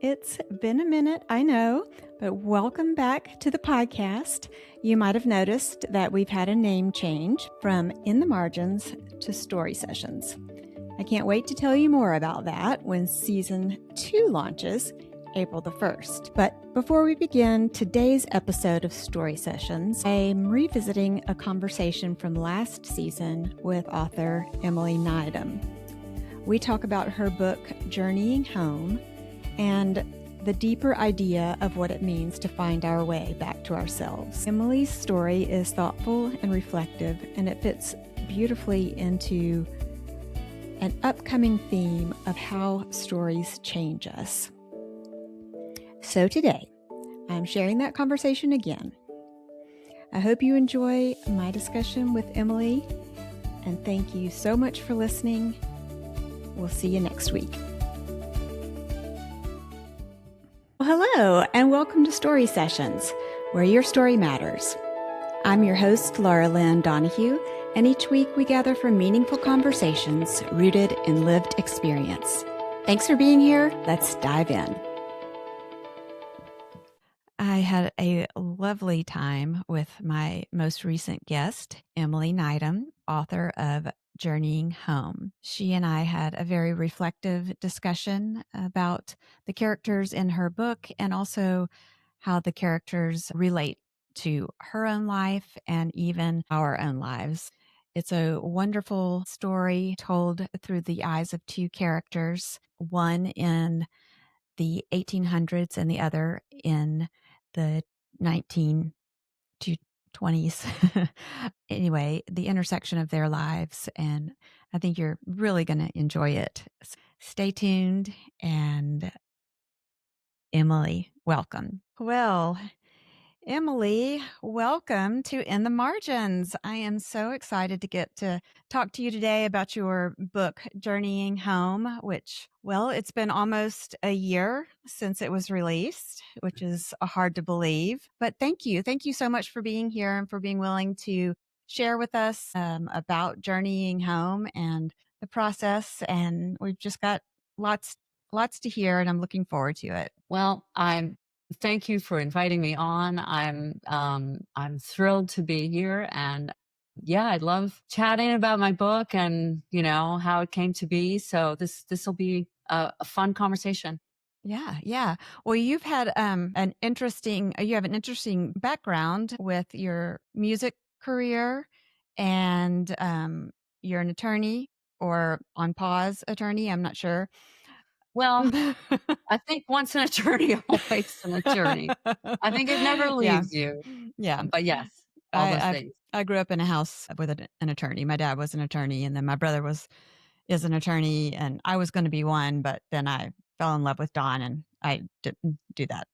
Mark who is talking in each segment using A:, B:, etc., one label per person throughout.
A: It's been a minute, I know, but welcome back to the podcast. You might have noticed that we've had a name change from In the Margins to Story Sessions. I can't wait to tell you more about that when season 2 launches April the 1st. But before we begin today's episode of Story Sessions, I'm revisiting a conversation from last season with author Emily Nydam. We talk about her book, Journeying Home, and the deeper idea of what it means to find our way back to ourselves. Emily's story is thoughtful and reflective, and it fits beautifully into an upcoming theme of how stories change us. So today, I'm sharing that conversation again. I hope you enjoy my discussion with Emily, and thank you so much for listening. We'll see you next week. Well, hello, and welcome to Story Sessions, where your story matters. I'm your host, Laura Lynn Donahue, and each week we gather for meaningful conversations rooted in lived experience. Thanks for being here. Let's dive in. I had a lovely time with my most recent guest, Emily Nydam, author of Journeying Home. She and I had a very reflective discussion about the characters in her book and also how the characters relate to her own life and even our own lives. It's a wonderful story told through the eyes of two characters, one in the 1800s and the other in the 1920s. Anyway, the intersection of their lives, and I think you're really going to enjoy it. Stay tuned, and Emily, welcome. Well, Emily, welcome to In the Margins. I am so excited to get to talk to you today about your book, Journeying Home, which, well, it's been almost a year since it was released, which is hard to believe. But thank you. Thank you so much for being here and for being willing to share with us about Journeying Home and the process. And we've just got lots to hear, and I'm looking forward to it.
B: Well, thank you for inviting me on. I'm thrilled to be here, and yeah, I love chatting about my book and how it came to be. So this will be a fun conversation.
A: Yeah. Well, you've had an interesting background with your music career, and you're an attorney or on pause attorney. I'm not sure.
B: Well, I think once an attorney, always an attorney. I think it never leaves you.
A: Yeah.
B: But yes, all those things.
A: I grew up in a house with an attorney. My dad was an attorney, and then my brother is an attorney, and I was going to be one, but then I fell in love with Don, and I didn't do that.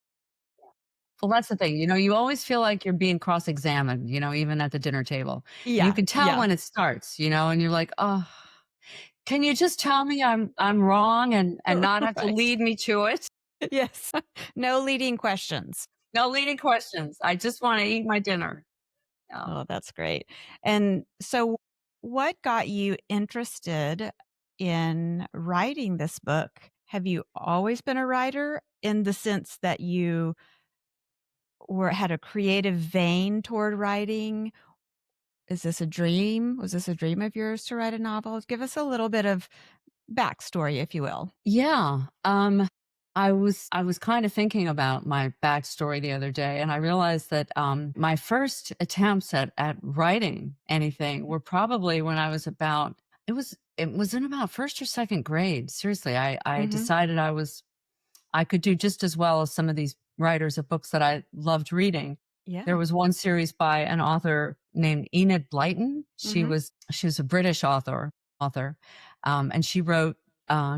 B: Well, that's the thing. You always feel like you're being cross-examined, even at the dinner table.
A: Yeah.
B: You can tell when it starts, and you're like, oh, can you just tell me I'm wrong and not have to
A: Right.
B: lead me to it?
A: Yes. No leading questions.
B: No leading questions. I just want to eat my dinner.
A: Oh, that's great. And so what got you interested in writing this book? Have you always been a writer in the sense that you had a creative vein toward writing? Is this a dream? Was this a dream of yours to write a novel? Give us a little bit of backstory, if you will.
B: Yeah. I was kind of thinking about my backstory the other day, and I realized that my first attempts at writing anything were probably when I was it was in about first or second grade. Seriously, I decided I could do just as well as some of these writers of books that I loved reading.
A: Yeah.
B: There was one series by an author named Enid Blyton. She was a British author, and she wrote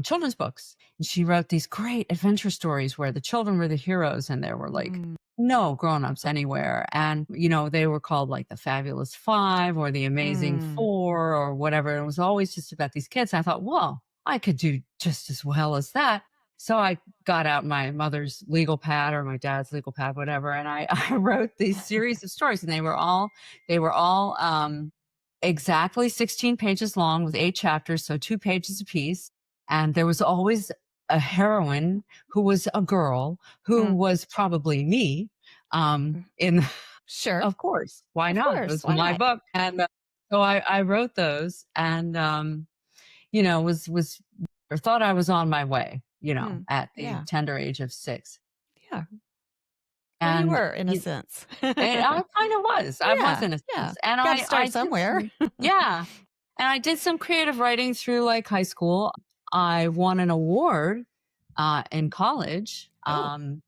B: children's books. And she wrote these great adventure stories where the children were the heroes, and there were like no grown-ups anywhere. And, they were called like the Fabulous Five or the Amazing Four or whatever. It was always just about these kids. And I thought, whoa, I could do just as well as that. So I got out my mother's legal pad or my dad's legal pad, whatever, and I wrote these series of stories, and they were all exactly 16 pages long with 8 chapters, so 2 pages apiece. And there was always a heroine who was a girl who
A: Mm.
B: was probably me.
A: Mm.
B: In
A: Sure.
B: Of course, why
A: Of
B: not? It
A: course.
B: was
A: Why
B: my
A: not?
B: book, and so I wrote those, and was or thought I was on my way,
A: Mm.
B: at the
A: Yeah.
B: tender age of 6,
A: Yeah. Well, you
B: and
A: were in a sense.
B: and I kind of was. I was
A: Yeah.
B: in a
A: Yeah.
B: sense, and
A: Got to
B: I
A: start
B: did
A: somewhere.
B: some, yeah, and I did some creative writing through like high school. I won an award in college.
A: Oh,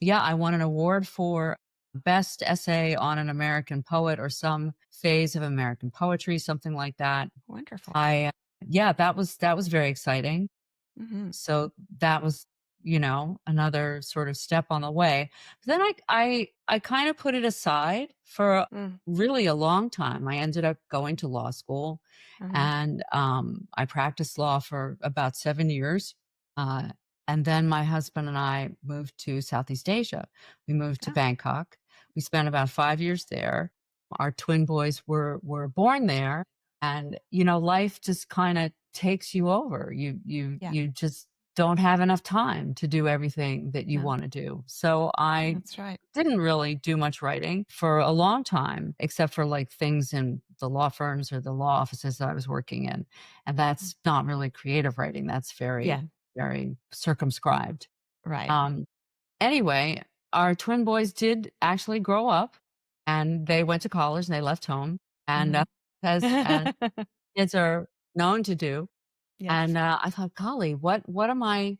B: Yeah, I won an award for best essay on an American poet or some phase of American poetry, something like that.
A: wonderful.
B: I Yeah, that was very exciting.
A: Hmm.
B: So that was, another sort of step on the way. But then I kind of put it aside for
A: Mm.
B: really a long time. I ended up going to law school,
A: Hmm.
B: and I practiced law for about 7 years. Uh, and then my husband and I moved to Southeast Asia. We moved to
A: Oh,
B: Bangkok. We spent about 5 years there. Our twin boys were born there, and life just kind of takes you over.
A: yeah.
B: You just don't have enough time to do everything that you
A: No,
B: want to do. So I
A: that's right.
B: didn't really do much writing for a long time, except for like things in the law firms or the law offices that I was working in. And
A: Mm.
B: that's not really creative writing. That's very,
A: Yeah.
B: very circumscribed.
A: Right.
B: Um, anyway, our twin boys did actually grow up, and they went to college and they left home. And
A: Hmm.
B: as kids are known to do.
A: Yes.
B: And I thought, golly, what am I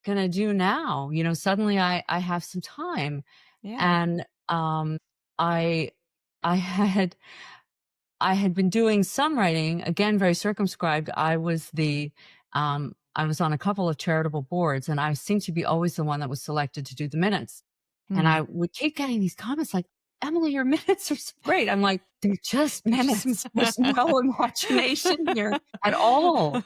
B: gonna do now? Suddenly I have some time.
A: Yeah.
B: And I I had I had been doing some writing, again, very circumscribed. I was on a couple of charitable boards, and I seemed to be always the one that was selected to do the minutes. And
A: Mm.
B: I would keep getting these comments like, "Emily, your minutes are so great." I'm like, "They're just
A: They're just
B: minutes. There's no imagination here at all."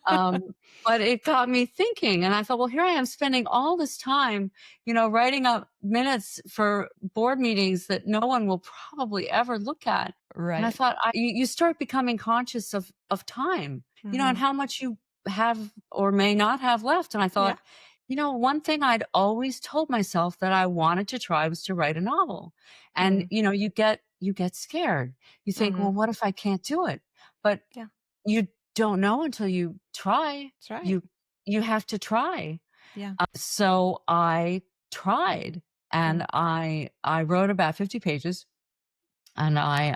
B: Um, but it got me thinking, and I thought, well, here I am spending all this time, writing up minutes for board meetings that no one will probably ever look at. And I
A: Right.
B: thought, you start becoming conscious of time, and
A: Hmm.
B: how much you have or may not have left. And I
A: Yeah.
B: thought, one thing I'd always told myself that I wanted to try was to write a novel. And
A: Mm.
B: you get scared. You think, well,
A: Hmm.
B: what if I can't do it? But
A: Yeah.
B: you don't know until you try.
A: That's right.
B: You have to try.
A: Yeah.
B: So I tried,
A: Mm.
B: and I wrote about 50 pages, and I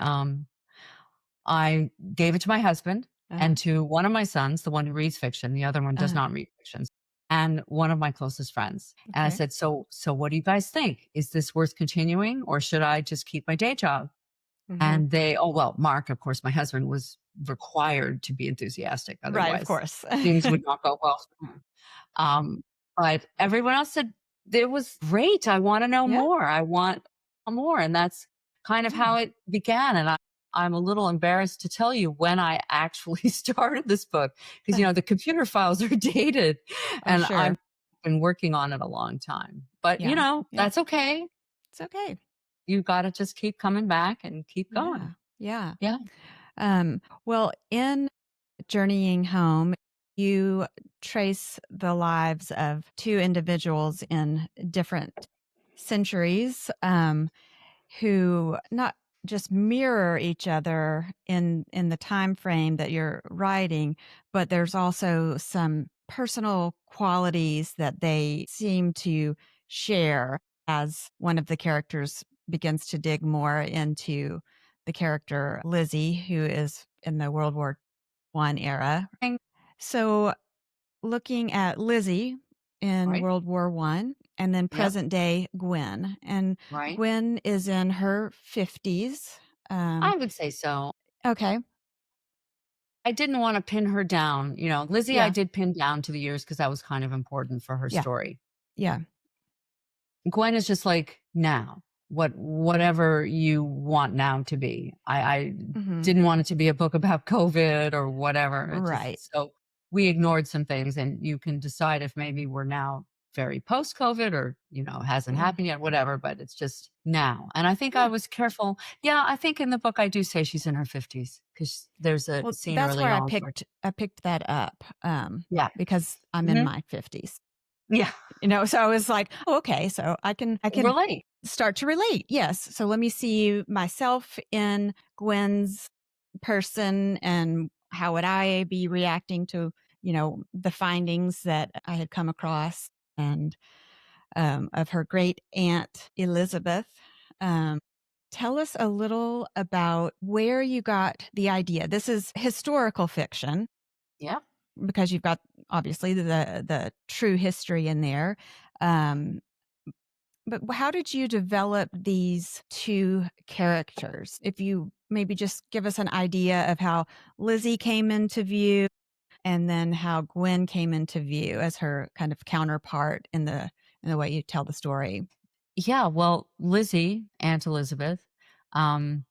B: gave it to my husband
A: Uh-huh.
B: and to one of my sons, the one who reads fiction, the other one does
A: Uh-huh.
B: not read fiction, and one of my closest friends. And I
A: Okay.
B: said, "So what do you guys think? Is this worth continuing, or should I just keep my day job?"
A: Hmm.
B: And well, Mark, of course, my husband, was required to be enthusitive,
A: Right. Of
B: otherwise
A: course.
B: things would not go well for him. Um, but everyone else said, "It was great. I wanna know
A: Yeah.
B: more. I want more." And that's kind of
A: Yeah.
B: how it began. And I'm a little embarrassed to tell you when I actually started this book, because, the computer files are dated,
A: Oh,
B: and I've
A: sure.
B: been working on it a long time. But,
A: Yeah. Yeah.
B: that's okay.
A: It's okay.
B: You gotta just keep coming back and keep
A: Yeah.
B: going.
A: Yeah.
B: Yeah.
A: Well, in Journeying Home, you trace the lives of two individuals in different centuries, who not just mirror each other in the time frame that you're writing, but there's also some personal qualities that they seem to share as one of the characters begins to dig more into the character Lizzie, who is in the World War I era. So looking at Lizzie in
B: Right?
A: World War I, and then
B: Yep.
A: present day Gwen. And
B: Right?
A: Gwen is in her 50s.
B: I would say so.
A: Okay.
B: I didn't wanna pin her down. Lizzie, I
A: Yeah.
B: did pin down to the years because that was kind of important for her
A: Yeah.
B: story.
A: Yeah.
B: Gwen is just like now, whatever you want now to be. I
A: Hmm.
B: didn't want it to be a book about COVID or whatever. It
A: Right.
B: just so we ignored some things, and you can decide if maybe we're now very post COVID, or, hasn't
A: Mm.
B: happened yet, whatever, but it's just now. And I think I
A: Yeah.
B: was careful. Yeah, I think in the book I do say she's in her 50s, because there's a
A: Well,
B: scene
A: that's
B: early
A: where I
B: on where,
A: picked that up,
B: yeah.
A: because I'm in
B: Mhm.
A: my 50s.
B: Yeah.
A: So I was like, oh, okay, so I can
B: Relate.
A: start to relate. Yes. So let me see myself in Gwen's person, and how would I be reacting to, the findings that I had come across, and of her great aunt Elizabeth. Um, Tell us a little about where you got the idea. This is historical fiction
B: Yeah.
A: because you've got obviously the true history in there. Um, but how did you develop these two characters? If you maybe just give us an idea of how Lizzie came into view, and then how Gwen came into view as her kind of counterpart in the way you tell the story.
B: Yeah. Well, Lizzie, Aunt Elizabeth, um,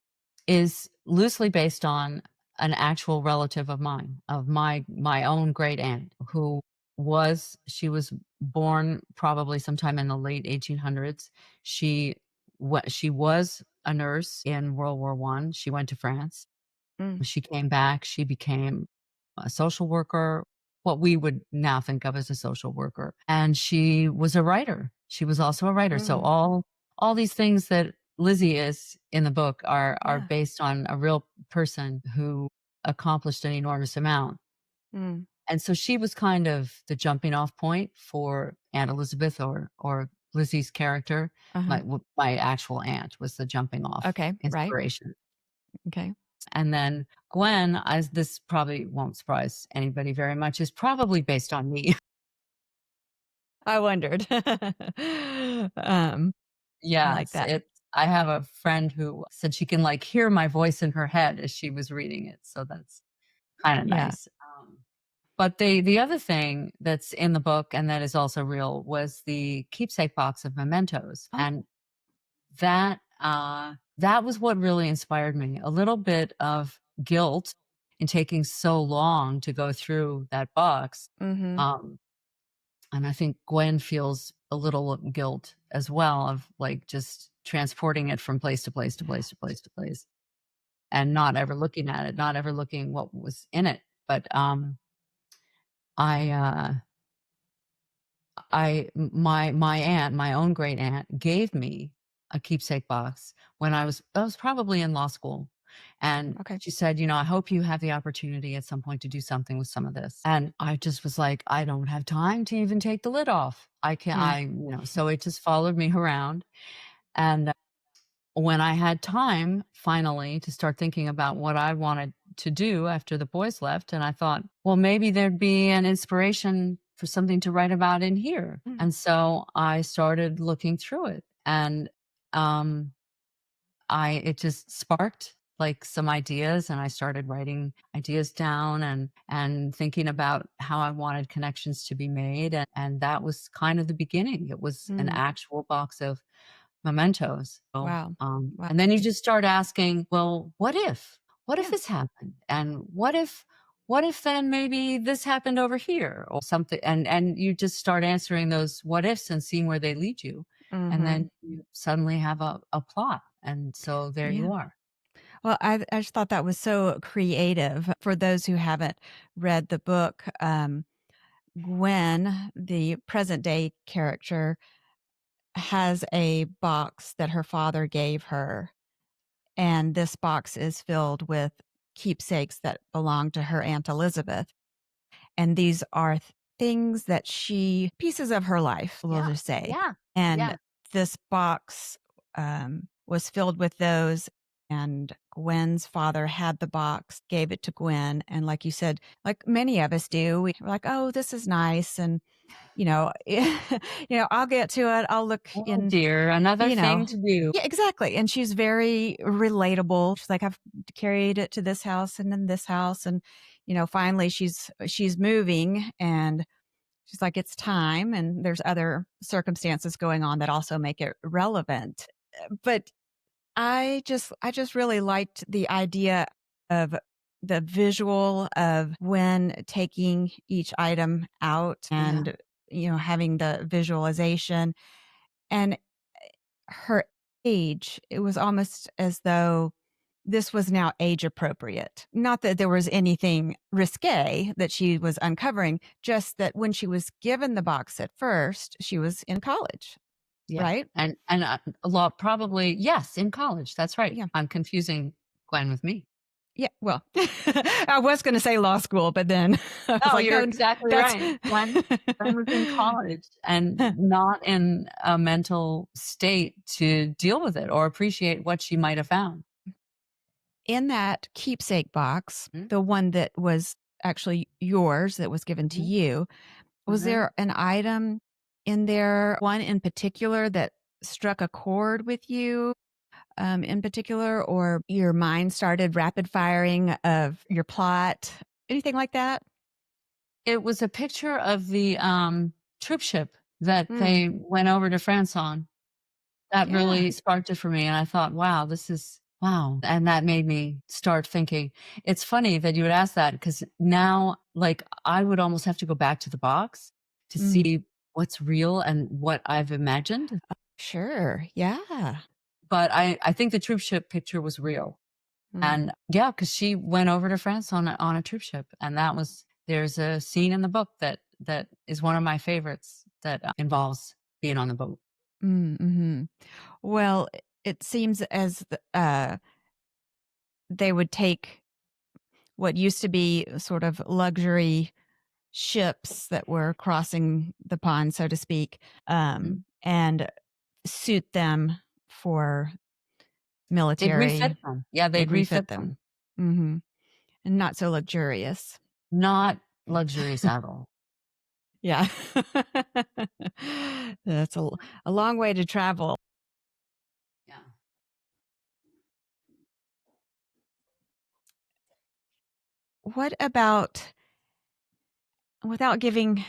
B: is loosely based on an actual relative of mine, of my own great aunt, who she was born probably sometime in the late 1800s. She was a nurse in World War One. She went to France.
A: Mm,
B: She came back. She became a social worker, what we would now think of as a social worker. And she was a writer. She was also a writer. So
A: mm,
B: all these things that Lizzie is in the book are
A: yeah.
B: based on a real person who accomplished an enormous amount.
A: Mm,
B: And so she was kind of the jumping off point for Aunt Elizabeth, or Lizzie's character.
A: uh-huh.
B: My actual aunt was the jumping off
A: Okay, right.
B: inspiration.
A: Okay.
B: And then Gwen, as this probably won't surprise anybody very much, is probably based on me.
A: I wondered. um, I like
B: Yes,
A: that.
B: I have a friend who said she can like hear my voice in her head as she was reading it. So that's kind of
A: Yeah.
B: nice. But the other thing that's in the book and that is also real was the keepsake box of mementos.
A: Oh.
B: And that was what really inspired me. A little bit of guilt in taking so long to go through that box.
A: Mm-hmm.
B: Um, and I think Gwen feels a little guilt as well of like just transporting it from place to place to place to place to place and not ever looking at it, not ever looking what was in it. But I my aunt, my own great aunt, gave me a keepsake box when I was probably in law school, and
A: Okay.
B: she said, "I hope you have the opportunity at some point to do something with some of this." And I just was like, "I don't have time to even take the lid off. I can't."
A: Mm,
B: So it just followed me around, and when I had time finally to start thinking about what I wanted to do after the boys left, and I thought, well, maybe there'd be an inspiration for something to write about in here.
A: mm,
B: And so I started looking through it, and um, it just sparked like some ideas, and I started writing ideas down and thinking about how I wanted connections to be made, and that was kind of the beginning. It was an
A: mm.
B: actual box of mementos. So,
A: Wow. Wow.
B: and then you just start asking, well, what if? What if
A: Yeah.
B: this happened? And what if then maybe this happened over here or something? And you just start answering those what ifs and seeing where they lead you. And
A: Mm-hmm.
B: then you suddenly have a plot. And so there
A: Yeah.
B: you are.
A: Well, I just thought that was so creative. For those who haven't read the book, Gwen, the present day character, has a box that her father gave her. And this box is filled with keepsakes that belong to her Aunt Elizabeth. And these are things that pieces of her life, we'll
B: Yeah.
A: just say.
B: Yeah.
A: And
B: Yeah.
A: this box was filled with those. And Gwen's father had the box, gave it to Gwen. And like you said, like many of us do, we're like, oh, this is nice. And, I'll get to it. I'll look
B: Oh
A: in,
B: dear. Another
A: you
B: thing
A: know,
B: to do.
A: yeah, exactly. And she's very relatable. She's like, I've carried it to this house and then this house. And, finally she's moving, and she's like, it's time. And there's other circumstances going on that also make it relevant. But I just really liked the idea of the visual of when taking each item out,
B: Yeah.
A: and, having the visualization, and her age. It was almost as though this was now age appropriate. Not that there was anything risque that she was uncovering, just that when she was given the box at first, she was in college,
B: Yeah.
A: right?
B: And a lot probably, yes, in college. That's right.
A: Yeah.
B: I'm confusing Gwen with me.
A: Yeah, well, I was going to say law school, but then I was
B: No,
A: like,
B: you're
A: no,
B: exactly
A: that's
B: right. Gwen was in college and not in a mental state to deal with it or appreciate what she might have found.
A: in that keepsake box,
B: Mhm.
A: the one that was actually yours that was given to
B: Mhm.
A: you. Was
B: Mhm.
A: there an item in there, one in particular that struck a chord with you in particular, or your mind started rapid firing of your plot? Anything like that?
B: It was a picture of the troop ship that
A: Mm,
B: they went over to France on. That
A: yeah.
B: really sparked it for me, and I thought, "Wow, this is wow," and that made me start thinking. It's funny that you would ask that because now, like, I would almost have to go back to the box to
A: Mm,
B: see what's real and what I've imagined,
A: sure. Yeah.
B: but I think the troop ship picture was real,
A: Mm,
B: and yeah, because she went over to France on a troop ship, and that was there's a scene in the book that is one of my favorites that involves being on the boat.
A: mm-hmm. Well, it seems as they would take what used to be sort of luxury ships that were crossing the pond, so to speak,
B: Mhm.
A: and suit them for
B: They'd refit
A: military.
B: them. Yeah, they'd
A: They'd
B: refit
A: refit them.
B: them.
A: Hmm. And not so luxurious.
B: Not luxurious at all.
A: Yeah. That's a long way to travel.
B: Yeah.
A: What about, without giving,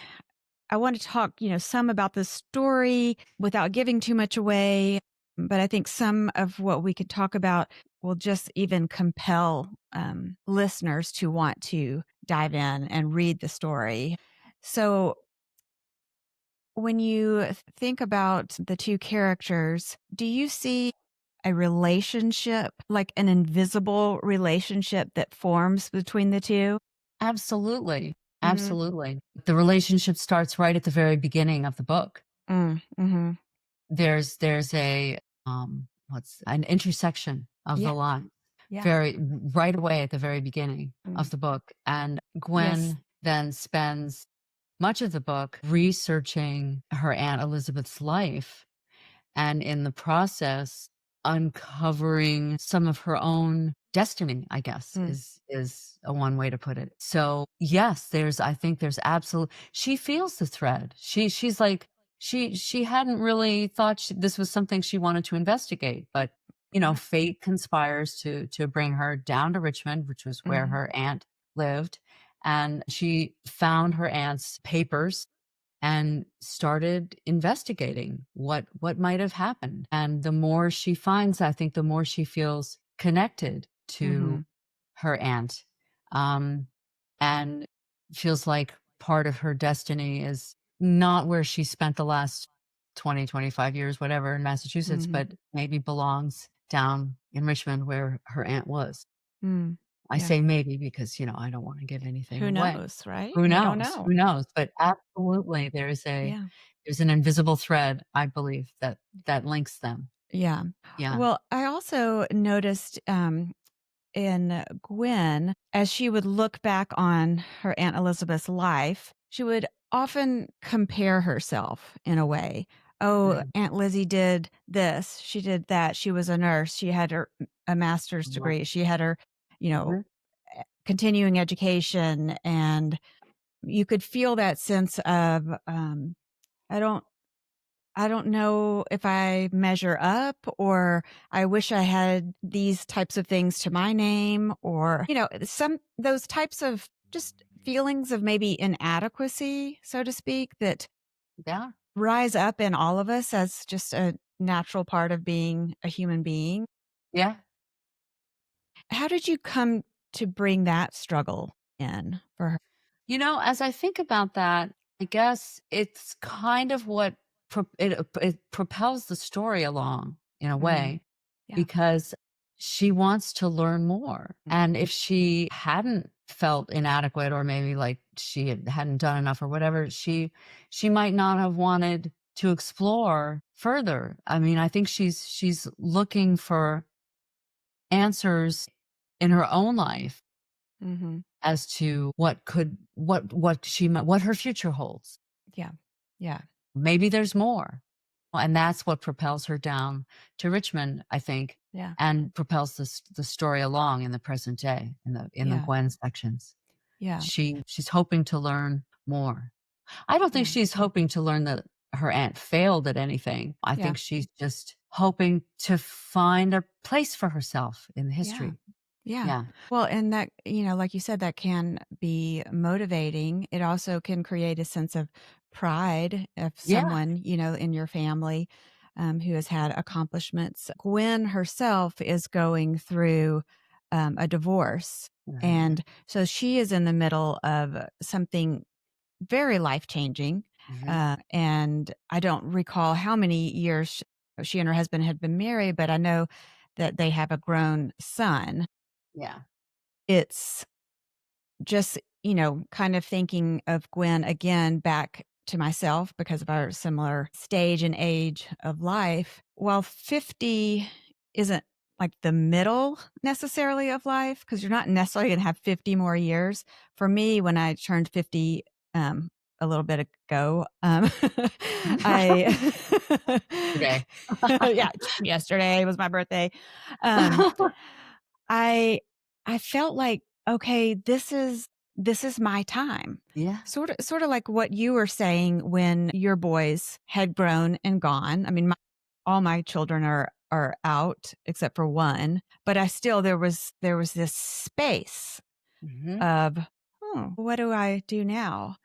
A: I want to talk, some about the story without giving too much away. But I think some of what we could talk about will just even compel listeners to want to dive in and read the story. So, when you think about the two characters, do you see a relationship, like an invisible relationship that forms between the two?
B: Absolutely.
A: Mm-hmm.
B: Absolutely. The relationship starts right at the very beginning of the book.
A: Mm-hmm.
B: There's a, what's an intersection of
A: Yeah.
B: the line
A: Yeah.
B: very right away at the very beginning
A: Mm.
B: of the book, and
A: Yes.
B: Gwen then spends much of the book researching her Aunt Elizabeth's life, and in the process uncovering some of her own destiny, I guess,
A: Mm.
B: is a one way to put it. So yes, I think there's absolute she feels the thread. She's like she hadn't really thought this was something she wanted to investigate, but
A: Yeah.
B: fate conspires to bring her down to Richmond, which was where
A: Mm-hmm.
B: her aunt lived, and she found her aunt's papers and started investigating what might have happened. And the more she finds, I think the more she feels connected
A: Mm-hmm.
B: to her aunt, um, and feels like part of her destiny is not where she spent the last 20, 25 years, whatever, in Massachusetts,
A: Mm-hmm.
B: but maybe belongs down in Richmond where her aunt was.
A: Mm.
B: I
A: Yeah.
B: say maybe because, I don't want to give anything
A: Who
B: away.
A: knows, right?
B: Who
A: We don't
B: knows?
A: know.
B: Who knows? But absolutely
A: Yeah.
B: there's an invisible thread, I believe, that links them.
A: Yeah.
B: Yeah.
A: Well, I also noticed in Gwen, as she would look back on her Aunt Elizabeth's life, she would often compare herself in a way. Oh,
B: Mhm.
A: Aunt Lizzie did this. She did that. She was a nurse. She had a master's
B: Right.
A: degree. She had her, you know,
B: Mhm.
A: continuing education. And you could feel that sense of, I don't I don't know if I measure up, or I wish I had these types of things to my name, or, some those types of just feelings of maybe inadequacy, so to speak, that
B: Yeah.
A: rise up in all of us as just a natural part of being a human being.
B: Yeah.
A: How did you come to bring that struggle in for her?
B: As I think about that, I guess it's kind of what it propels the story along in a
A: Mm,
B: way
A: yeah.
B: because she wants to learn more. And if she hadn't felt inadequate, or maybe like hadn't done enough or whatever, she might not have wanted to explore further. I mean, I think she's looking for answers in her own life
A: Mm-hmm.
B: as to what her future holds.
A: Yeah. Yeah.
B: Maybe there's more. And that's what propels her down to Richmond, I think,
A: Yeah.
B: and propels the story along in the present day, in the
A: Yeah.
B: Gwen sections.
A: Yeah.
B: She's hoping to learn more. I don't think
A: Yeah.
B: she's hoping to learn that her aunt failed at anything. I
A: Yeah.
B: think she's just hoping to find a place for herself in the
A: Yeah.
B: history.
A: Yeah.
B: Yeah.
A: Well, and that, like you said, that can be motivating. It also can create a sense of pride of
B: Yeah.
A: someone, in your family who has had accomplishments. Gwen herself is going through a divorce.
B: Mhm.
A: And so she is in the middle of something very life changing.
B: Mhm.
A: And I don't recall how many years she and her husband had been married, but I know that they have a grown son.
B: Yeah.
A: It's just, kind of thinking of Gwen again back to myself because of our similar stage and age of life. While 50 isn't like the middle necessarily of life, because you're not necessarily going to have 50 more years. For me, when I turned 50, a little bit ago, I,
B: Today.
A: yeah, yesterday was my birthday. Um, I I felt like, okay, this is my time.
B: Yeah.
A: Sort of like what you were saying when your boys had grown and gone. I mean, all my children are out except for one, but I still there was this space
B: Mhm.
A: of, what do I do now?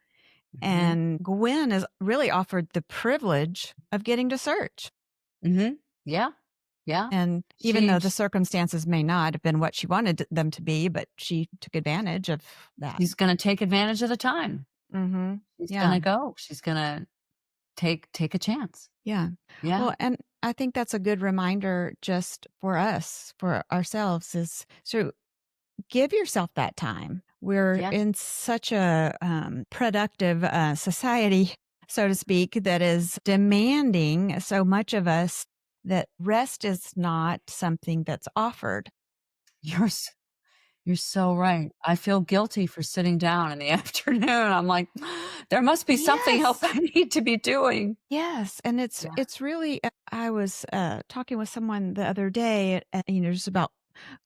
B: Mhm.
A: And Gwen has really offered the privilege of getting to search.
B: Mhm. Yeah. Yeah.
A: And even
B: She
A: though the circumstances may not have been what she wanted them to be, but she took advantage of that.
B: she's gonna take advantage of the time.
A: Mhm.
B: She's
A: Yeah.
B: gonna go. She's gonna take a chance.
A: Yeah.
B: Yeah.
A: Well, and I think that's a good reminder just for us, for ourselves, is so give yourself that time. We're
B: Yeah.
A: in such a productive society, so to speak, that is demanding so much of us that rest is not something that's offered.
B: You're s you're so right. I feel guilty for sitting down in the afternoon. I'm like, there must be something else
A: Yes.
B: I need to be doing.
A: Yes, and it's
B: Yeah.
A: it's really I was talking with someone the other day, just about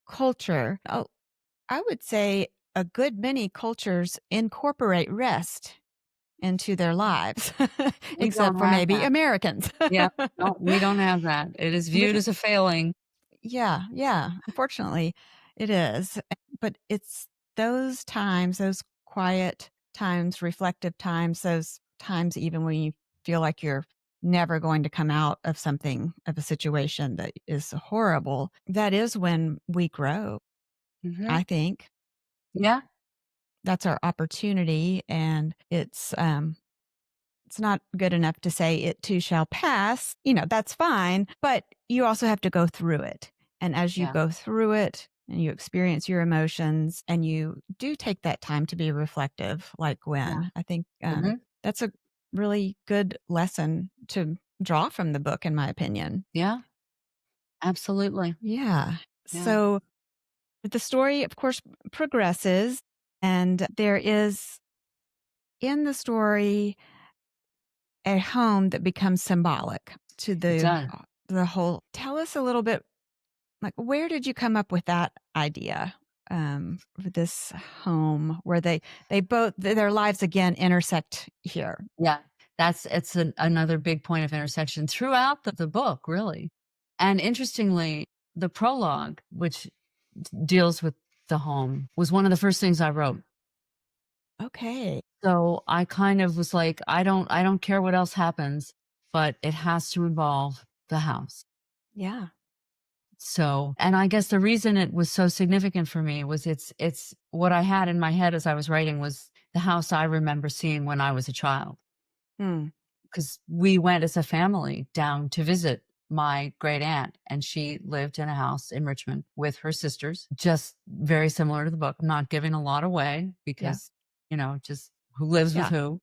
A: culture. Oh, I would say a good many cultures incorporate rest into their lives,
B: We
A: except
B: don't
A: for
B: have
A: maybe
B: that.
A: Americans.
B: Yeah. No, we don't have that. It is
A: We
B: viewed
A: don't,
B: as a failing.
A: yeah, yeah. Unfortunately, it is. But it's those times, those quiet times, reflective times, those times even when you feel like you're never going to come out of something, of a situation that is horrible. That is when we grow,
B: Mhm.
A: I think.
B: Yeah.
A: That's our opportunity. And it's not good enough to say it too shall pass. That's fine, but you also have to go through it. And as you
B: Yeah.
A: go through it and you experience your emotions and you do take that time to be reflective, like
B: Yeah.
A: Gwen, I think
B: Mhm.
A: that's a really good lesson to draw from the book, in my opinion.
B: Yeah. Absolutely.
A: Yeah.
B: Yeah.
A: So the story, of course, progresses, and there is in the story a home that becomes symbolic to
B: It
A: the
B: does.
A: the whole. Tell us a little bit, like, where did you come up with that idea for this home where they both their lives again intersect here?
B: Yeah, it's another big point of intersection throughout the book, really. And interestingly, the prologue, which deals with the home, was one of the first things I wrote.
A: Okay.
B: So I kind of was like, I don't care what else happens, but it has to involve the house.
A: Yeah.
B: So, and I guess the reason it was so significant for me was it's what I had in my head as I was writing was the house I remember seeing when I was a child.
A: Hmm.
B: Because we went as a family down to visit my great aunt, and she lived in a house in Richmond with her sisters, just very similar to the book. I'm not giving a lot away
A: Yeah.
B: because, just who lives with
A: Yeah.
B: who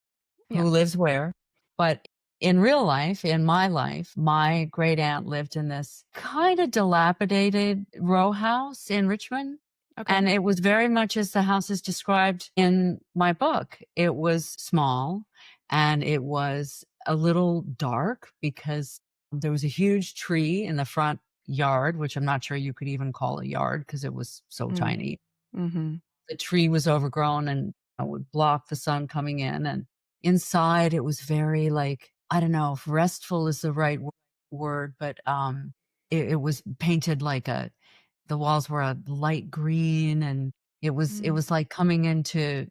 A: Yeah.
B: lives where. But in real life, in my life, my great aunt lived in this kind of dilapidated row house in Richmond.
A: Okay.
B: And it was very much as the house is described in my book. It was small and it was a little dark because there was a huge tree in the front yard, which I'm not sure you could even call a yard because it was so
A: Mm.
B: tiny.
A: Mm-hmm.
B: The tree was overgrown and would block the sun coming in. And inside, it was very like, I don't know if restful is the right word, but it was painted like the walls were a light green, and it
A: Mm.
B: was like coming into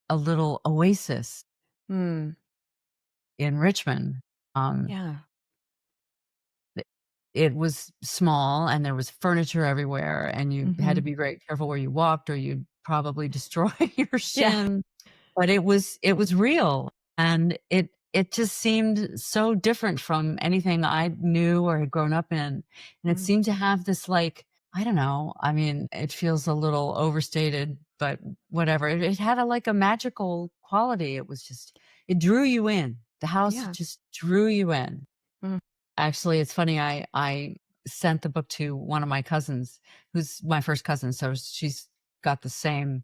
B: a little oasis
A: Mm.
B: in Richmond. Um,
A: Yeah.
B: th- it was small and there was furniture everywhere, and you had
A: Mm-hmm.
B: to be very careful where you walked or you'd probably destroy your
A: Yeah.
B: shin. But it was real, and it just seemed so different from anything I knew or had grown up in, and it
A: Mm.
B: seemed to have this, like, I don't know, I mean, it feels a little overstated, but whatever. It had like, a magical quality. It was just it drew you in. The house
A: Yeah.
B: just drew you in.
A: Mm.
B: Actually, it's funny, I sent the book to one of my cousins, who's my first cousin, so she's got the same,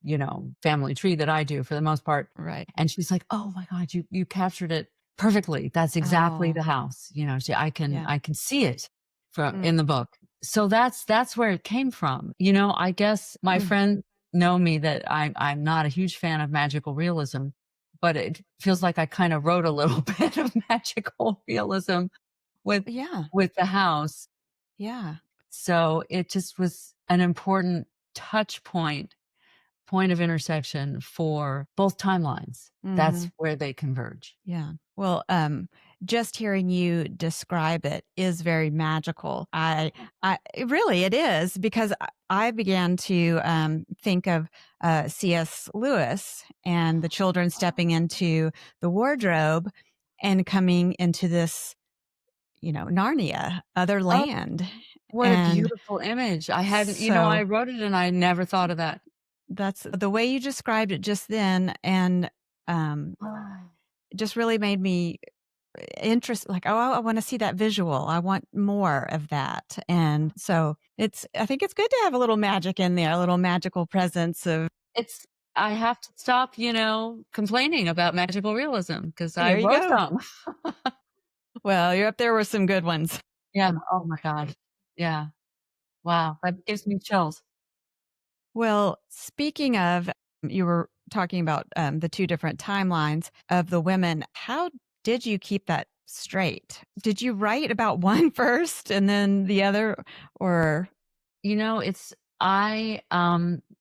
B: family tree that I do for the most part,
A: Right.
B: and she's like, "Oh my god, you captured it perfectly. That's exactly
A: Oh.
B: the house."
A: Yeah.
B: I can see it from
A: Mm.
B: in the book. So that's where it came from. I guess my
A: Mm.
B: friends know me that I'm not a huge fan of magical realism, but it feels like I kind of wrote a little bit of magical realism with
A: Yeah.
B: with the house.
A: Yeah.
B: So it just was an important touch point of intersection for both timelines.
A: Mm-hmm.
B: That's where they converge.
A: Yeah. Well, just hearing you describe it is very magical. Really, it is because I began to think of C.S. Lewis and the children stepping into the wardrobe and coming into this, Narnia, other
B: Oh,
A: land.
B: what a
A: And
B: beautiful image. I hadn't, I
A: so
B: wrote it and I never thought of that.
A: that's the way you described it just then. And um, it just really made me like, oh, I want to see that visual. I want more of that. And so I think it's good to have a little magic in there, a little magical presence of,
B: It's I have to stop, complaining about magical realism because I
A: there you
B: wrote
A: go.
B: some.
A: Well, you're up there with some good ones.
B: Yeah. Oh my God. Yeah. Wow. That gives me chills.
A: Well, speaking of, you were talking about the two different timelines of the women. How did you keep that straight? Did you write about one first and then the other, or?
B: It's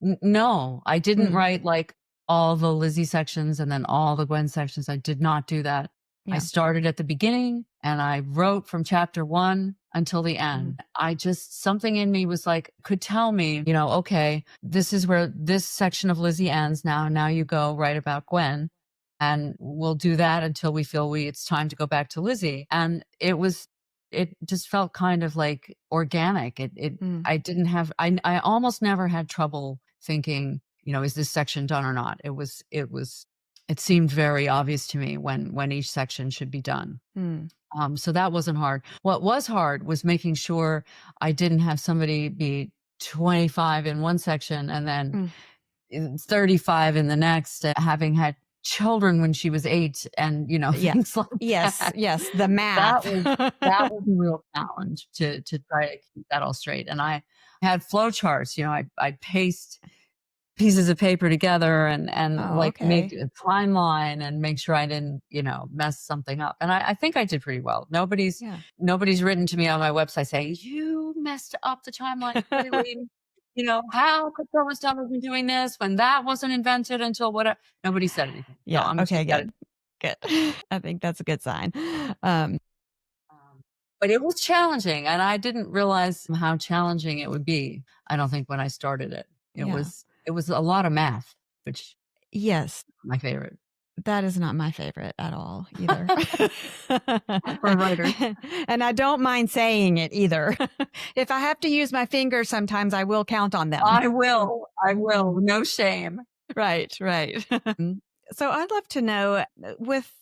B: no, I didn't
A: Mm,
B: write like all the Lizzie sections and then all the Gwen sections. I did not do that. I
A: yeah.
B: started at the beginning and I wrote from chapter 1 until the
A: Mm,
B: end. I just something in me was like could tell me, okay, this is where this section of Lizzie ends. Now you go write about Gwen, and we'll do that until we feel it's time to go back to Lizzie. And it just felt kind of like organic.
A: mm,
B: I didn't have I almost never had trouble thinking, is this section done or not? It seemed very obvious to me when each section should be done.
A: mm,
B: So that wasn't hard. What was hard was making sure I didn't have somebody be 25 in one section and then
A: mm.
B: 35 in the next, having had children when she was 8 and,
A: Yeah.
B: things like
A: Yes.
B: that.
A: Yes. The
B: That
A: math.
B: was a real challenge to try to keep that all straight, and I had flowcharts, I'd paste pieces of paper together and,
A: Oh,
B: like, make
A: okay.
B: a timeline and make sure I didn't, mess something up, and I think I did pretty well.
A: Yeah.
B: Nobody's written to me on my website saying, "You messed up the timeline completely." "How could so and so have been doing this when that wasn't invented until whatever?" Nobody said anything, so
A: Yeah.
B: I'm gonna
A: Okay.
B: take that.
A: Good. Good. I think that's a good sign. Um,
B: But it was challenging, and I didn't realize how challenging it would be, I don't think, when I started it. It
A: yeah.
B: was it was a lot of math, which
A: Yes.
B: my favorite.
A: That is not my favorite at all either.
B: For writers.
A: And I don't mind saying it either. If I have to use my fingers, sometimes I will count on them.
B: I will. No shame.
A: Right. So I'd love to know, with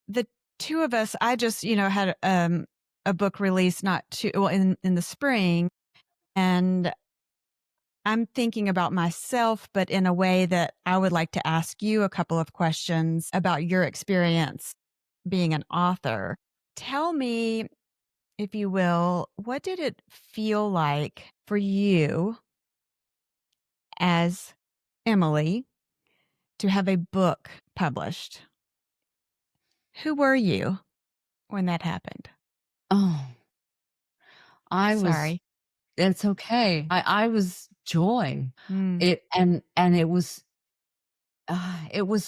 A: the two of us, I just, had a book release in the spring, and I'm thinking about myself, but in a way that I would like to ask you a couple of questions about your experience being an author. Tell me, if you will, what did it feel like for you as Emily to have a book published? Who were you when that happened?
B: Oh,
A: Sorry.
B: it's okay. I was joy.
A: Mm,
B: And it was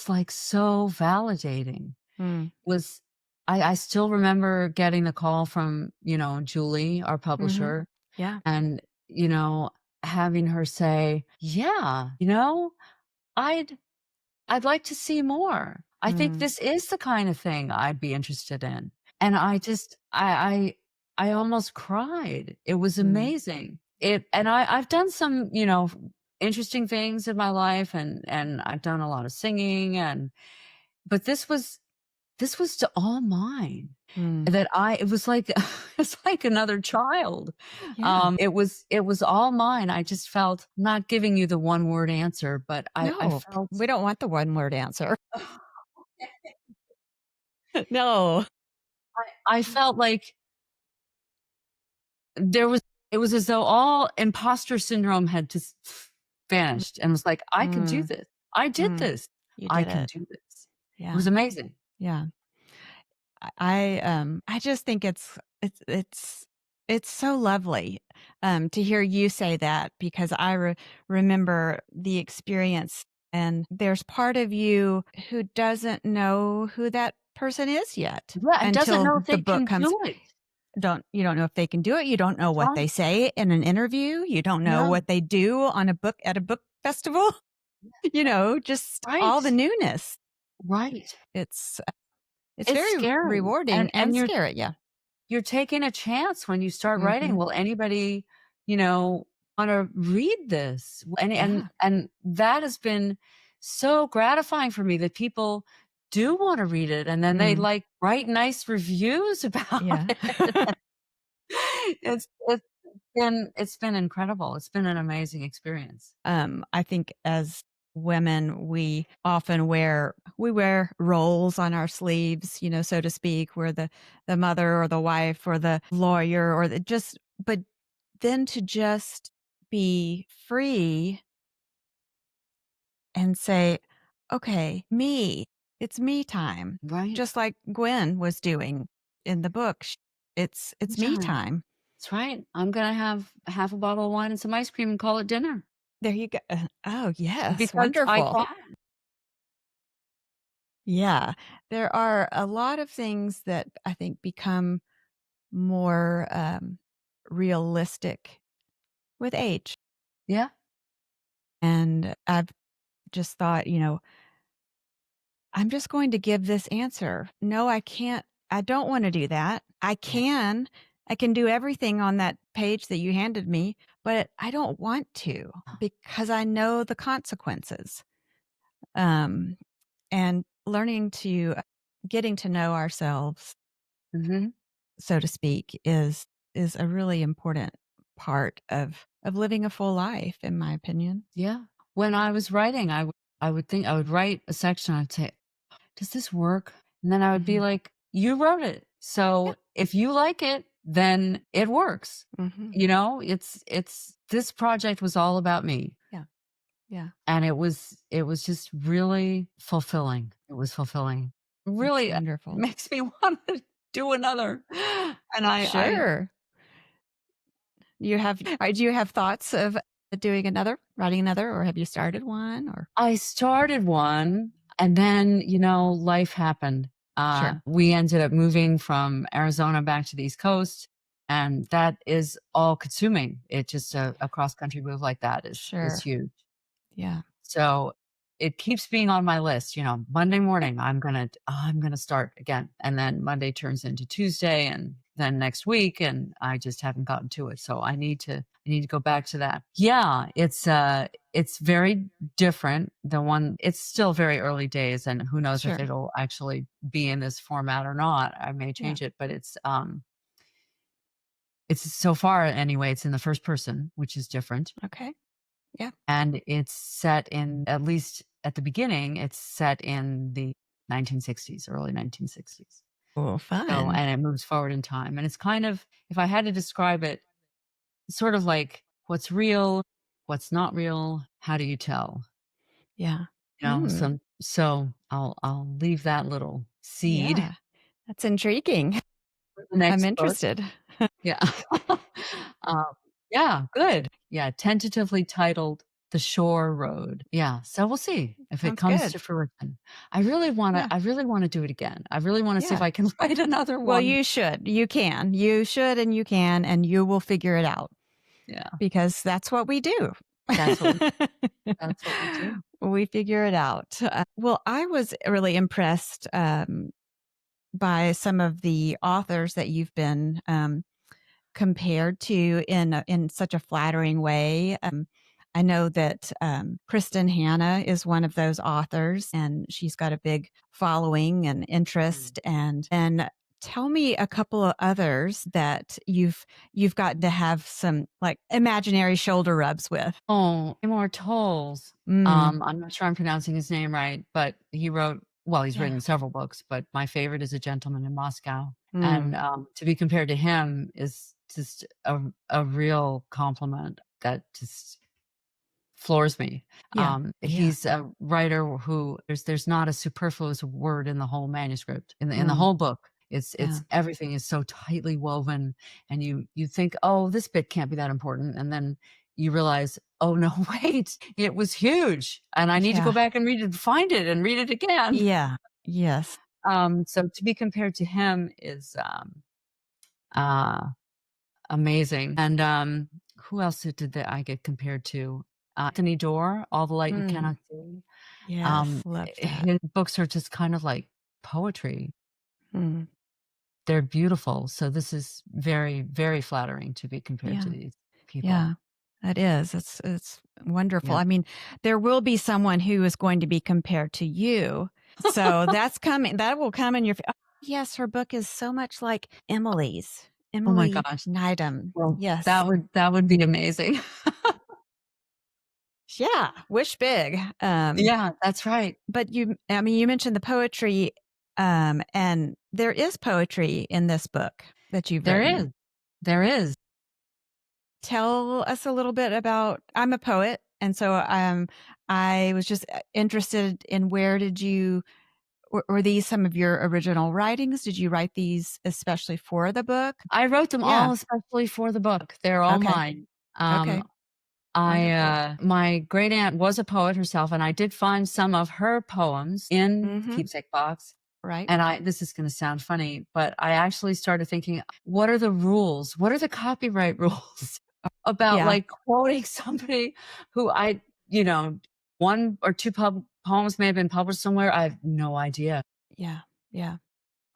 B: like so validating.
A: mm,
B: Was I still remember getting the call from, Julie, our
A: mhm.
B: publisher,
A: Yeah.
B: and, having her say, "Yeah, I'd I'd like to see more. I think
A: Mm,
B: this is the kind of thing I'd be interested in." And I just I almost cried. It was
A: mm.
B: amazing. I've done some, interesting things in my life, and I've done a lot of singing, but this was to all mine.
A: Mm.
B: That it was like it's like another child.
A: Yeah.
B: It was all mine. I just felt, not giving you the one word answer, but I
A: No,
B: felt
A: we don't want the one word answer. No.
B: I felt like there was it was as though all imposter syndrome had just
A: Mm,
B: vanished, and was like, I can do
A: mm,
B: this. I did
A: mm.
B: this.
A: You
B: I
A: did
B: can
A: it.
B: do this. It
A: Yeah.
B: was amazing.
A: Yeah. I just think it's so lovely to hear you say that, because I remember the experience, and there's part of you who doesn't know who that person is yet
B: Yeah, and doesn't
A: until
B: know if
A: the
B: they
A: book
B: can
A: comes.
B: do it.
A: You don't know if they can do it. You don't know what
B: Right.
A: they say in an interview. You don't know
B: No.
A: what they do on a book at a book festival. Just
B: Right.
A: all the newness.
B: Right.
A: It's it's
B: It's
A: very
B: scary.
A: rewarding
B: And
A: and scary. Yeah.
B: you're taking a chance when you start writing.
A: Hmm.
B: Will anybody, want to read this?
A: Yeah.
B: And that has been so gratifying for me, that people do want to read it, and then they
A: Mm,
B: like write nice reviews about
A: yeah.
B: it. It's been incredible. It's been an amazing experience.
A: I think as women, we wear roles on our sleeves, so to speak. We're the mother or the wife or the lawyer or but then to just be free and say, okay, it's me time.
B: Right.
A: Just like Gwen was doing in the book. It's me
B: Yeah,
A: time.
B: that's right. I'm gonna have half a bottle of wine and some ice cream and call it dinner,
A: There you go. Oh, yes.
B: because I
A: Wonderful.
B: can.
A: Yeah. There are a lot of things that I think become more realistic with age.
B: Yeah.
A: And I've just thought, I'm just going to give this answer. No, I can't. I don't want to do that. I can do everything on that page that you handed me, but I don't want to, because I know the consequences. Um, and getting to know ourselves,
B: Hmm.
A: so to speak, is a really important part of living a full life, in my opinion.
B: Yeah. When I was writing, I would write a section. I'd say, does this work? And then I would be
A: Hmm.
B: like, you wrote it.
A: Yeah.
B: So if you like it, then it works.
A: Hmm.
B: This project was all about me.
A: Yeah. Yeah.
B: And it was just really fulfilling. It was fulfilling.
A: It's
B: Really
A: wonderful.
B: makes me want to do another. And I
A: Sure. Do you have thoughts of writing another, or have you started one, or?
B: I started one, and then, life happened.
A: Sure.
B: We ended up moving from Arizona back to the East Coast, and that is all consuming. It just a cross country move like that is
A: Sure.
B: huge.
A: Yeah.
B: So it keeps being on my list, Monday morning, I'm gonna start again. And then Monday turns into Tuesday and then next week, and I just haven't gotten to it. So I need to go back to that. Yeah, it's very different. It's still very early days, and who knows if
A: Sure.
B: it'll actually be in this format or not. I may
A: Yeah.
B: change it, but it's so far anyway, it's in the first person, which is different.
A: Okay. Yeah.
B: And it's set in, at least at the beginning, it's set in the 1960s, early 1960s.
A: Oh,
B: So,
A: fun.
B: and it moves forward in time. And it's kind of, if I had to describe it, it's sort of like what's real, what's not real, how do you tell?
A: Yeah.
B: So I'll leave that little seed
A: Yeah. That's intriguing.
B: for the
A: I'm
B: next book.
A: interested.
B: Yeah. Um, yeah, good. Yeah, tentatively titled The Shore Road. Yeah, so we'll see if it
A: Sounds
B: comes
A: good.
B: to fruition. I really wanna do it again. I really wanna see if
A: Yeah.
B: I can write another
A: Well,
B: one.
A: you should. You can. You should and you can, and you will figure it out
B: Yeah,
A: because that's what we do.
B: that's what that's what we do.
A: We figure it out. Well, I was really impressed by some of the authors that you've been compared to in such a flattering way. I know that Kristen Hanna is one of those authors, and she's got a big following and interest. And tell me a couple of others that you've gotten to have some like imaginary shoulder rubs with.
B: Oh, Immortals.
A: Mm,
B: I'm not sure I'm pronouncing his name right, but he's
A: yeah.
B: written several books, but my favorite is A Gentleman in Moscow. And,
A: Mm,
B: to be compared to him is just a real compliment that just floors me.
A: yeah. Yeah.
B: He's a writer who there's not a superfluous word in the whole manuscript, in the
A: Mm,
B: whole book. It's
A: yeah.
B: everything is so tightly woven, and you think, "Oh, this bit can't be that important," and then you realize, "Oh, no, wait, it was huge, and I need to go
A: Yeah.
B: back and read it, find it and read it again."
A: Yeah. Yes.
B: So to be compared to him is, uh, amazing. And, who else did that I get compared to? Anthony Doerr, All the Light You
A: Mm,
B: Cannot See.
A: yes. Love that.
B: His books are just kind of like poetry.
A: Mm,
B: They're beautiful. So this is very, very flattering to be compared to
A: yeah.
B: these people.
A: Yeah, that is. It's wonderful.
B: Yeah.
A: I mean, there will be someone who is going to be compared to you. So that's coming. That will come in your. Oh, yes, her book is so much like Emily's.
B: Oh my
A: Emily
B: gosh.
A: Nydam.
B: Well,
A: Yes.
B: that would be amazing.
A: Yeah. Wish big.
B: Yeah, that's right.
A: But I mean, you mentioned the poetry, and there is poetry in this book that you've
B: There
A: written.
B: is. There is.
A: Tell us a little bit about I'm a poet, and so I was just interested in where did you were these some of your original writings? Did you write these especially for the book?
B: I wrote them
A: Yeah.
B: all especially for the book. They're all
A: Okay.
B: mine. Um,
A: Okay. Wonderful.
B: my great aunt was a poet herself, and I did find some of her poems in the
A: Mhm.
B: keepsake box.
A: Right.
B: And this is gonna sound funny, but I actually started thinking, what are the rules? What are the copyright rules about,
A: Yeah.
B: like, quoting somebody who you know, 1 or 2 poems may have been published somewhere, I have no idea.
A: Yeah. Yeah.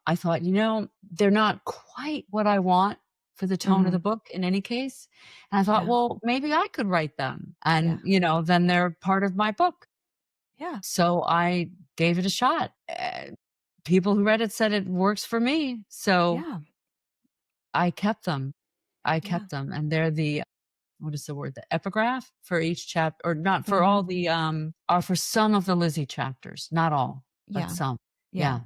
B: I thought, they're not quite what I want for the tone of the
A: Mhm.
B: book in any case. And I thought,
A: Yeah.
B: well, maybe I could write them
A: Yeah.
B: and, then they're part of my book.
A: Yeah.
B: So I gave it a shot. People who read it said it works for me. So
A: Yeah.
B: I kept them. I
A: Yeah.
B: kept them. And they're what is the word? The epigraph for each chapter, or not for
A: Mhm.
B: all are for some of the Lizzie chapters, not all, but
A: Yeah.
B: some.
A: Yeah.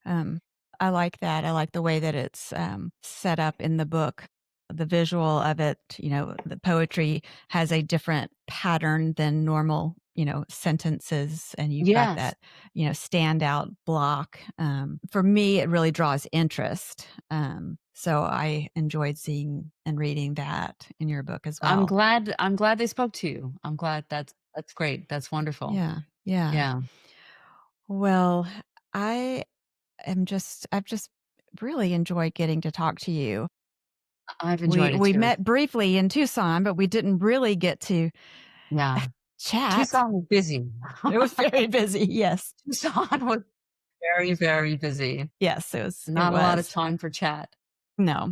B: Yeah.
A: Um, I like that. I like the way that it's set up in the book. The visual of it, the poetry has a different pattern than normal, sentences, and you've got
B: Yes.
A: that, standout block. For me, it really draws interest. So I enjoyed seeing and reading that in your book as well.
B: I'm glad they spoke to you. I'm glad that's great. That's wonderful.
A: Yeah. Yeah.
B: Yeah.
A: Well, I've just really enjoyed getting to talk to you.
B: I've
A: We
B: enjoyed it
A: we
B: too.
A: met briefly in Tucson, but we didn't really get to
B: Yeah.
A: Chat.
B: Tucson was busy.
A: It was very busy. Yes.
B: Tucson was very, very busy.
A: Yes, it
B: Not a lot of
A: was.
B: time for chat.
A: No.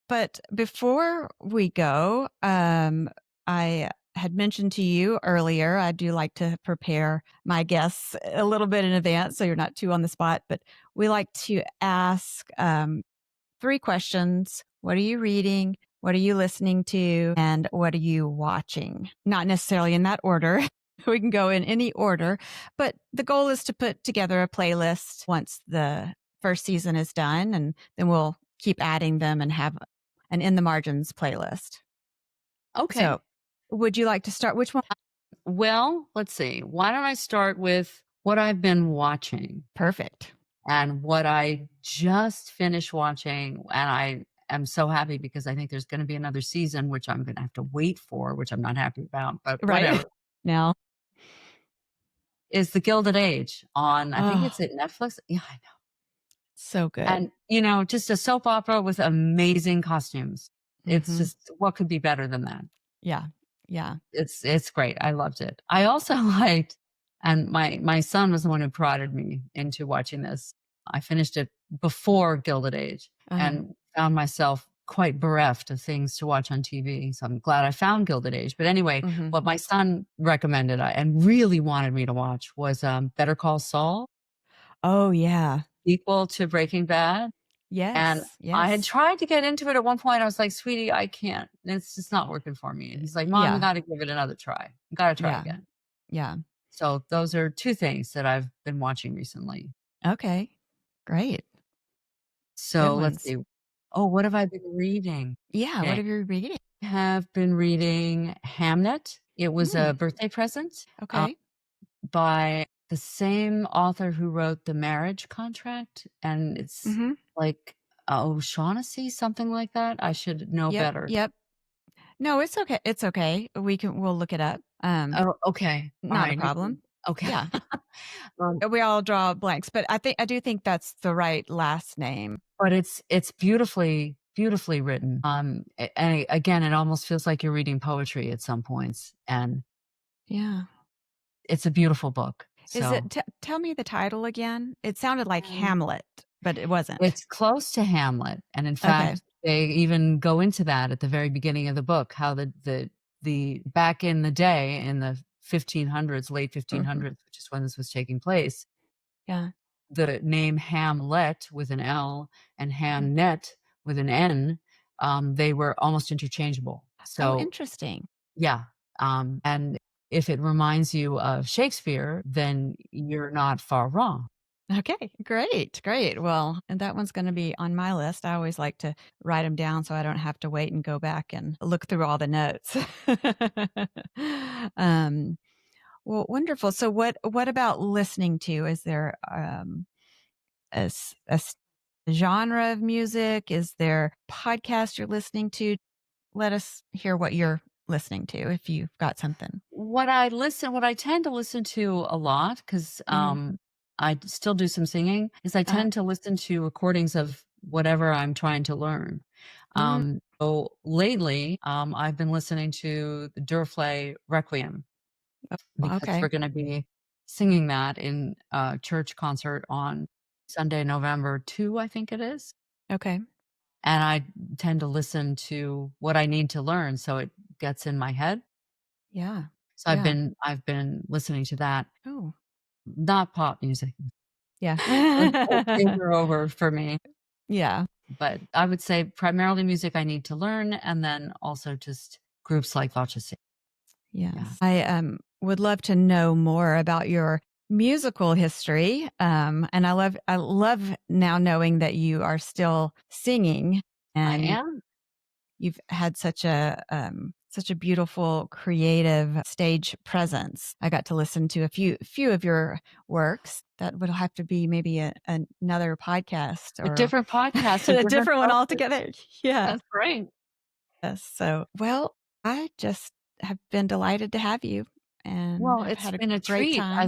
A: But before we go, I had mentioned to you earlier, I do like to prepare my guests a little bit in advance so you're not too on the spot, but we like to ask 3 questions. What are you reading? What are you listening to? And what are you watching? Not necessarily in that order. We can go in any order, but the goal is to put together a playlist once the first season is done, and then we'll keep adding them and have an In the Margins playlist.
B: Okay.
A: So, would you like to start? Which one?
B: Well, let's see. Why don't I start with what I've been watching
A: Perfect.
B: and what I just finished watching, and I am so happy because I think there's gonna be another season, which I'm gonna have to wait for, which I'm not happy about, but
A: Right.
B: whatever,
A: Now.
B: is The Gilded Age on I think
A: Oh,
B: it's at Netflix? Yeah, I know.
A: so good.
B: And, just a soap opera with amazing costumes. It's
A: Mhm.
B: just what could be better than that?
A: Yeah. Yeah.
B: It's great. I loved it. I also liked and my son was the one who prodded me into watching this. I finished it before Gilded Age
A: Uh-huh.
B: and found myself quite bereft of things to watch on TV. So I'm glad I found Gilded Age. But anyway,
A: Mhm.
B: what my son recommended and really wanted me to watch was Better Call Saul,
A: Oh, yeah.
B: equal to Breaking Bad. And
A: Yes.
B: I had
A: Yes.
B: tried to get into it at one point. I was like, "Sweetie, I can't. It's just not working for me." And he's like, "Mom, you
A: Yeah.
B: gotta give it another try. You gotta try
A: Yeah.
B: again."
A: Yeah.
B: So those are 2 things that I've been watching recently.
A: Okay. Great. Good
B: So let's
A: ones.
B: see. Oh, what have I been reading?
A: Yeah. What
B: Okay.
A: have you reading?
B: I have been reading Hamnet. It was
A: Mm,
B: a birthday present,
A: okay.
B: by the same author who wrote The Marriage Contract, and it's
A: Mhm.
B: like, O'Shaughnessy, something like that. I should know
A: Yep.
B: better.
A: Yep. No, it's okay. It's okay. We'll look it up.
B: Oh, okay.
A: Not a
B: Alright,
A: problem.
B: okay.
A: Yeah.
B: Um,
A: We all draw blanks, but I do think that's the right last name.
B: but it's beautifully, beautifully written. And again, it almost feels like you're reading poetry at some points, and
A: Yeah.
B: it's a beautiful book.
A: Is it
B: So,
A: tell me the title again? It sounded like
B: um,
A: Hamlet, but it wasn't.
B: it's close to Hamlet, and in
A: Okay.
B: fact, they even go into that at the very beginning of the book, how the back in the day, in the 1500s, late
A: Mhm.
B: 1500s, which is when this was taking place,
A: Yeah.
B: the name Hamlet with an L and
A: Mhm.
B: Hamnet with an N, they were almost interchangeable.
A: Oh,
B: So,
A: interesting.
B: yeah, and if it reminds you of Shakespeare, then you're not far wrong.
A: Okay, great, great. Well, and that one's gonna be on my list. I always like to write them down so I don't have to wait and go back and look through all the notes. Um, well, wonderful. So what about listening to? Is there, a genre of music? Is there podcast you're listening to? Let us hear what you're listening to if you've got something.
B: What I tend to listen to a lot, 'cause,
A: Mhm.
B: still do some singing, is I
A: Uh,
B: tend to listen to recordings of whatever I'm trying to learn.
A: mm,
B: So lately, I've been listening to the Durflay Requiem because
A: okay,
B: we're gonna be singing that in a church concert on Sunday, November 2, I think it is,
A: okay.
B: and I tend to listen to what I need to learn so it gets in my head.
A: Yeah,
B: So
A: yeah.
B: I've been listening to that.
A: Oh,
B: Not pop music.
A: yeah.
B: Those are over for me,
A: Yeah.
B: but I would say primarily music I need to learn, and then also just groups like Voce. Yeah.
A: Yes. I would love to know more about your musical history. And I love now knowing that you are still singing
B: I
A: and
B: am.
A: you've had such a beautiful creative stage presence. I got to listen to a few of your works. That would have to be maybe another podcast
B: A
A: or
B: different podcast, a
A: a
B: different
A: different one
B: focus.
A: altogether. Yeah.
B: That's great.
A: Yes. So, well, I just have been delighted to have you and
B: Well,
A: have
B: it's
A: had a
B: been a
A: great
B: treat.
A: time.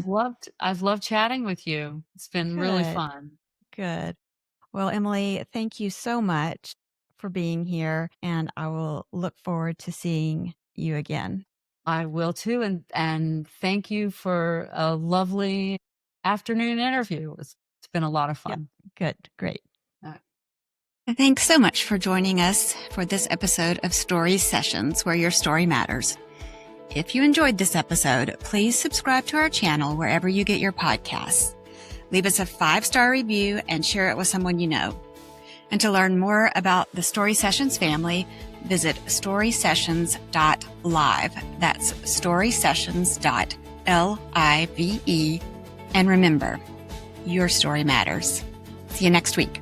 B: I've loved chatting with you. It's been really
A: Good,
B: fun.
A: good. Well, Emily, thank you so much for being here, and I will look forward to seeing you again.
B: I will too. And thank you for a lovely afternoon interview. It's been a lot of fun.
A: Good. Great. Thanks so much for joining us for this episode of Story Sessions, where your story matters. If you enjoyed this episode, please subscribe to our channel wherever you get your podcasts. Leave us a 5-star review and share it with someone you know. And to learn more about the Story Sessions family, visit storysessions.live. That's storysessions.live. And remember, your story matters. See you next week.